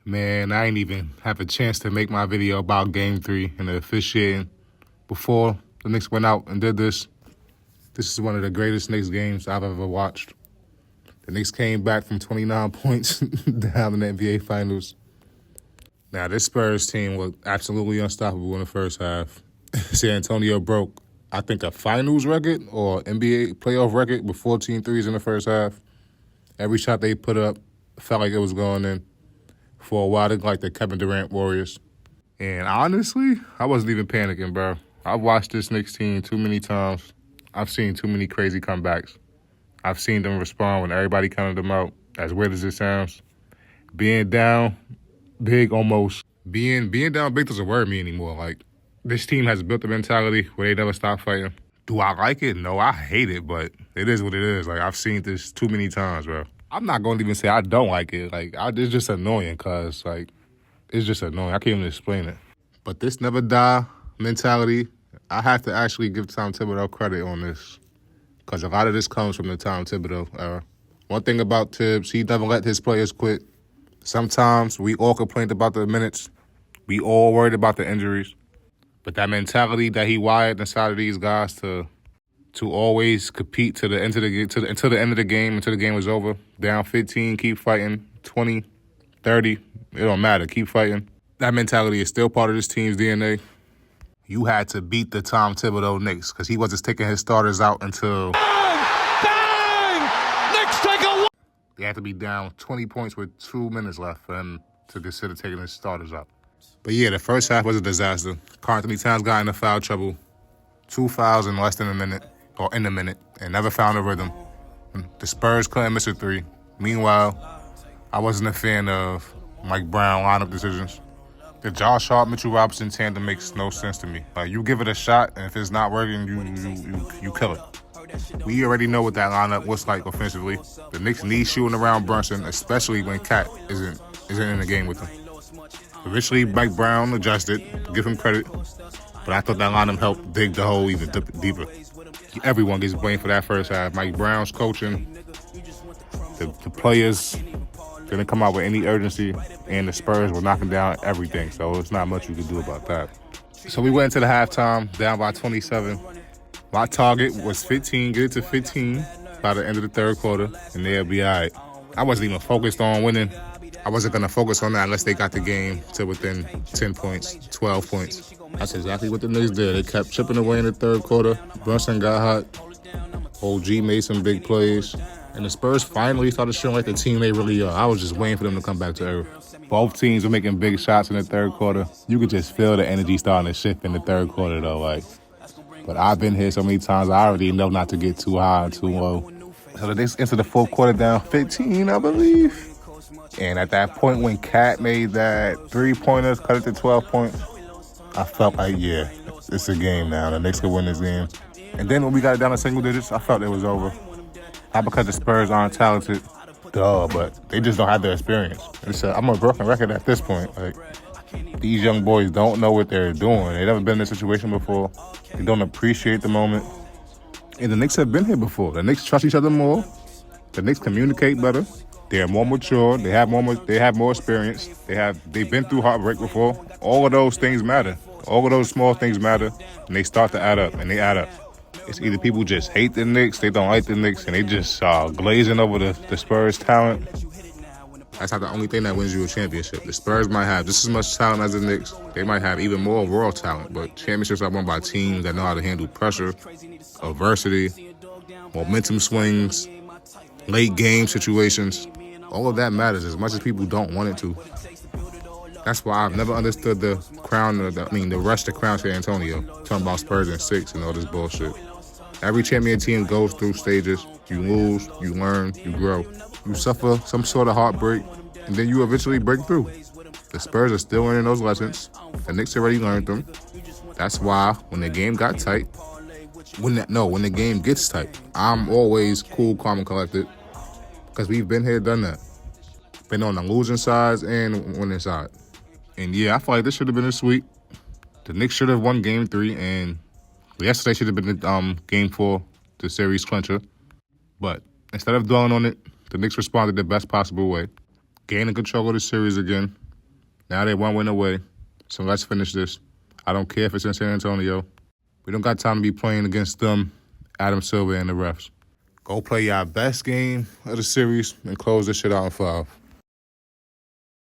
Man, I ain't even have a chance to make my video about Game 3 and the officiating before the Knicks went out and did this. This is one of the greatest Knicks games I've ever watched. The Knicks came back from 29 points down in the NBA Finals. Now, this Spurs team was absolutely unstoppable in the first half. San Antonio broke, I think, a finals record or NBA playoff record with 14 threes in the first half. Every shot they put up felt like it was going in. For a while, they looked like the Kevin Durant Warriors. And honestly, I wasn't even panicking, bro. I've watched this Knicks team too many times. I've seen too many crazy comebacks. I've seen them respond when everybody counted them out, as weird as it sounds. Being down big almost. Being down big doesn't worry me anymore. Like, this team has built a mentality where they never stop fighting. Do I like it? No, I hate it, but it is what it is. Like, I've seen this too many times, bro. I'm not going to even say I don't like it. Like, it's just annoying because, like, it's just annoying. I can't even explain it. But this never die mentality, I have to actually give Tom Thibodeau credit on this because a lot of this comes from the Tom Thibodeau era. One thing about Tibbs, he never let his players quit. Sometimes we all complained about the minutes. We all worried about the injuries. But that mentality that he wired inside of these guys to always compete until the end of the game, until the game was over. Down 15, keep fighting. 20, 30, it don't matter. Keep fighting. That mentality is still part of this team's DNA. You had to beat the Tom Thibodeau Knicks because he wasn't taking his starters out until... Bang! Knicks take a... They had to be down 20 points with 2 minutes left for him to consider taking his starters out. But yeah, the first half was a disaster. Karl Anthony Towns got into foul trouble. 2 fouls in less than a minute, and never found a rhythm. The Spurs couldn't miss a three. Meanwhile, I wasn't a fan of Mike Brown lineup decisions. The Josh Hart, Mitchell Robinson tandem makes no sense to me. Like, you give it a shot, and if it's not working, you kill it. We already know what that lineup looks like offensively. The Knicks need shooting around Brunson, especially when Cat isn't in the game with them. Eventually, Mike Brown adjusted, give him credit, but I thought that lineup helped dig the hole even deeper. Everyone gets blamed for that first half. Mike Brown's coaching, the players didn't come out with any urgency, and the Spurs were knocking down everything, so it's not much you could do about that. So we went into the halftime, down by 27. My target was 15, get it to 15 by the end of the third quarter, and they'll be all right. I wasn't even focused on winning. I wasn't going to focus on that unless they got the game to within 10 points, 12 points. That's exactly what the Knicks did. They kept chipping away in the third quarter. Brunson got hot. OG made some big plays. And the Spurs finally started showing like the team they really are. I was just waiting for them to come back to earth. Both teams were making big shots in the third quarter. You could just feel the energy starting to shift in the third quarter, though. But I've been here so many times, I already know not to get too high and too low. So the Knicks entered the fourth quarter down 15, I believe. And at that point when Cat made that three-pointer, cut it to 12 points, I felt like, yeah, it's a game now. The Knicks could win this game. And then when we got it down to single digits, I felt it was over. Not because the Spurs aren't talented, but they just don't have the experience. I'm a broken record at this point. Like, these young boys don't know what they're doing. They've never been in this situation before. They don't appreciate the moment. And the Knicks have been here before. The Knicks trust each other more. The Knicks communicate better. They're more mature. They have more experience. They've been through heartbreak before. All of those things matter. All of those small things matter, and they start to add up, and they add up. It's either people just hate the Knicks, they don't like the Knicks, and they just glazing over the Spurs' talent. That's not the only thing that wins you a championship. The Spurs might have just as much talent as the Knicks. They might have even more raw talent, but championships are won by teams that know how to handle pressure, adversity, momentum swings, late game situations. All of that matters as much as people don't want it to. That's why I've never understood the rush to crown San Antonio. Talking about Spurs in 6 and all this bullshit. Every champion team goes through stages. You lose, you learn, you grow. You suffer some sort of heartbreak, and then you eventually break through. The Spurs are still learning those lessons. The Knicks already learned them. That's why when the game got tight, when the game gets tight, I'm always cool, calm, and collected because we've been here, done that. Been on the losing sides and winning side. And yeah, I feel like this should have been a sweep. The Knicks should have won Game 3, and yesterday should have been the Game 4, the series clincher. But instead of dwelling on it, the Knicks responded the best possible way, gaining control of the series again. Now they 1 win away. So let's finish this. I don't care if it's in San Antonio. We don't got time to be playing against them, Adam Silver, and the refs. Go play your best game of the series and close this shit out in 5.